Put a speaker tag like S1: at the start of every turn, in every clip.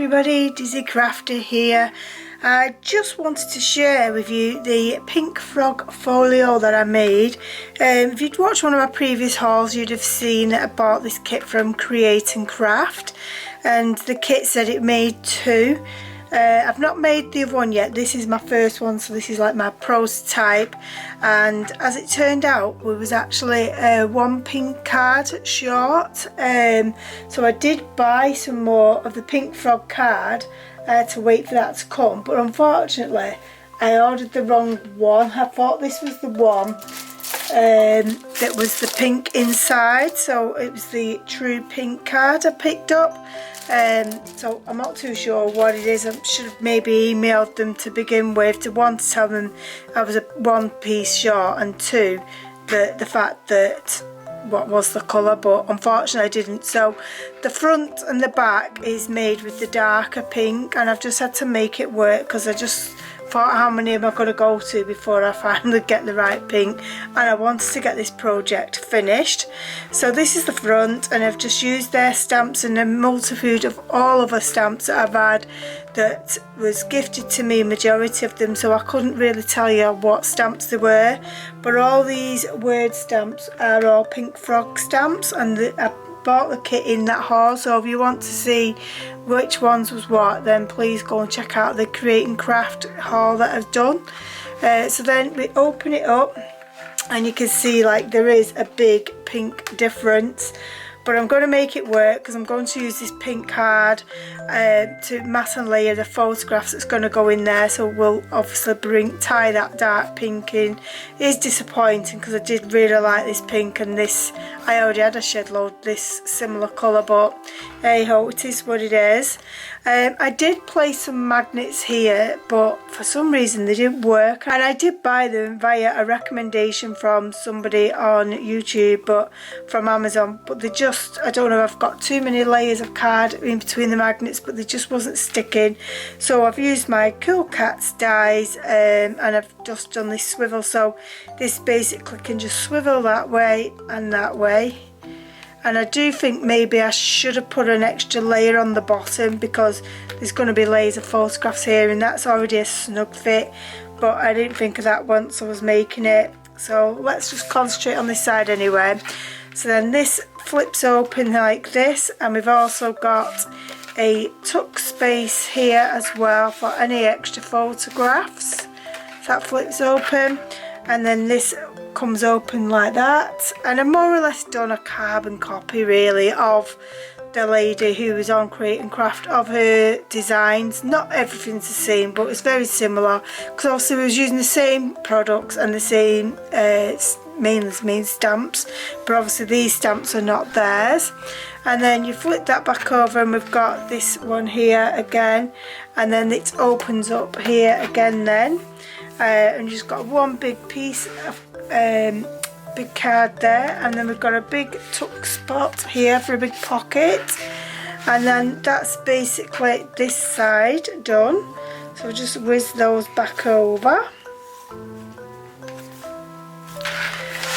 S1: everybody, Dizzy Crafter here. I just wanted to share with you the pink frog folio that I made. If you'd watched one of my previous hauls, you'd have seen that I bought this kit from Create and Craft, and the kit said it made two. I've not made the other one yet. This is my first one, so this is like my prototype, and as it turned out, we was actually one pink card short, so I did buy some more of the pink frog card to wait for that to come, but unfortunately I ordered the wrong one. I thought this was the one that was the pink inside, so it was the true pink card I picked up. So I'm not too sure what it is. I should have maybe emailed them to begin with, to one, to tell them I was one piece short, and two, the fact that what was the colour, but unfortunately I didn't. So the front and the back is made with the darker pink, and I've just had to make it work because I just thought, how many am I going to go to before I finally get the right pink, and I wanted to get this project finished. So this is the front, and I've just used their stamps and a multitude of all other stamps that I've had that was gifted to me, majority of them, so I couldn't really tell you what stamps they were, but all these word stamps are all pink frog stamps, and I bought the kit in that haul. So if you want to see which ones was what, then please go and check out the Create and Craft haul that I've done. So then we open it up, and you can see like there is a big pink difference, but I'm going to make it work because I'm going to use this pink card to matte and layer the photographs that's going to go in there. So we'll obviously tie that dark pink in. It is disappointing because I did really like this pink, and this, I already had a shed load this similar colour, but hey ho, it is what it is. I did place some magnets here, but for some reason they didn't work, and I did buy them via a recommendation from somebody on YouTube, but from Amazon, but they just, I don't know, I've got too many layers of card in between the magnets, but they just wasn't sticking. So I've used my Cool Cats dies, and I've just done this swivel, so this basically can just swivel that way and that way. And I do think maybe I should have put an extra layer on the bottom, because there's going to be layers of photographs here, and that's already a snug fit, but I didn't think of that once I was making it. So let's just concentrate on this side anyway. So then this flips open like this, and we've also got a tuck space here as well for any extra photographs. So that flips open, and then this comes open like that, and I've more or less done a carbon copy really of the lady who was on Create and Craft, of her designs. Not everything's the same, but it's very similar, because obviously we was using the same products and the same main stamps, but obviously these stamps are not theirs. And then you flip that back over, and we've got this one here again, and then it opens up here again then, and you've just got one big piece of big card there, and then we've got a big tuck spot here for a big pocket, and then that's basically this side done. So we'll just whiz those back over.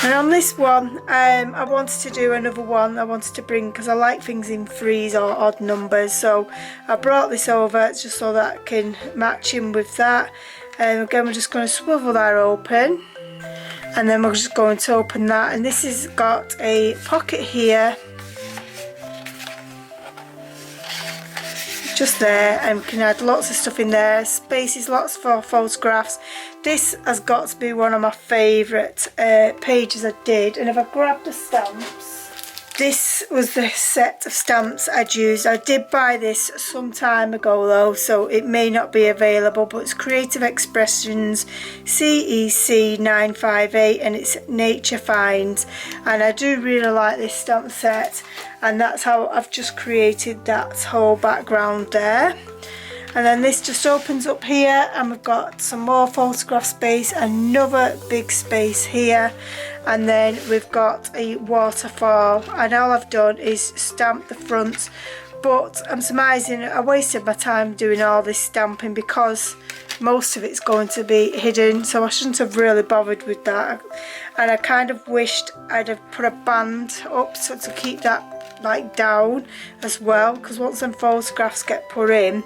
S1: And on this one, I wanted to do another one. I wanted to bring, because I like things in threes or odd numbers, so I brought this over just so that I can match in with that. Again, we're just going to swivel that open, and then we're just going to open that, and this has got a pocket here just there, and we can add lots of stuff in there, spaces, lots for photographs. This has got to be one of my favourite pages I did, and if I grab the stamps, this was the set of stamps I'd used. I did buy this some time ago though, so it may not be available, but it's Creative Expressions CEC 958, and it's Nature Finds, and I do really like this stamp set, and that's how I've just created that whole background there. And then this just opens up here, and we've got some more photograph space, another big space here, and then we've got a waterfall, and all I've done is stamp the fronts, but I'm surmising I wasted my time doing all this stamping because most of it's going to be hidden, so I shouldn't have really bothered with that. And I kind of wished I'd have put a band up so to keep that like down as well, because once them photographs get put in,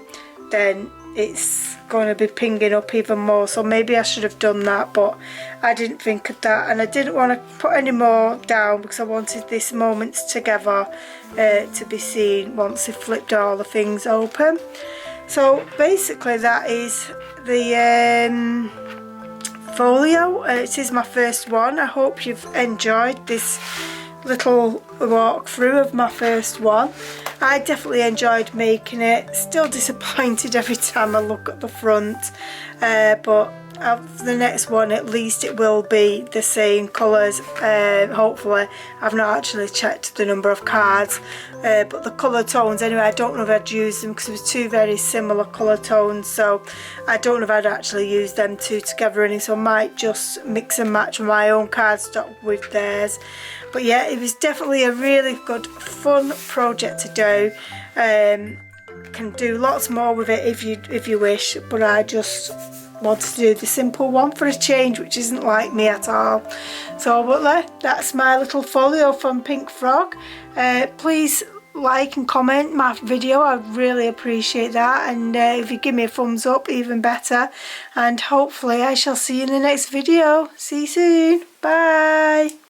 S1: then it's going to be pinging up even more. So maybe I should have done that, but I didn't think of that, and I didn't want to put any more down because I wanted this moments together to be seen once they flipped all the things open. So basically that is the folio. It is my first one. I hope you've enjoyed this little walkthrough of my first one. I definitely enjoyed making it. Still disappointed every time I look at the front, but the next one at least it will be the same colours. Hopefully. I've not actually checked the number of cards, but the colour tones anyway, I don't know if I'd use them because it was two very similar colour tones, so I don't know if I'd actually use them two together any, so I might just mix and match my own cardstock with theirs. But yeah, it was definitely a really good fun project to do. Can do lots more with it if you wish, but I just wanted to do the simple one for a change, which isn't like me at all. So but that's my little folio from Pink Frog. Please like and comment my video, I really appreciate that, and if you give me a thumbs up, even better, and hopefully I shall see you in the next video. See you soon, bye.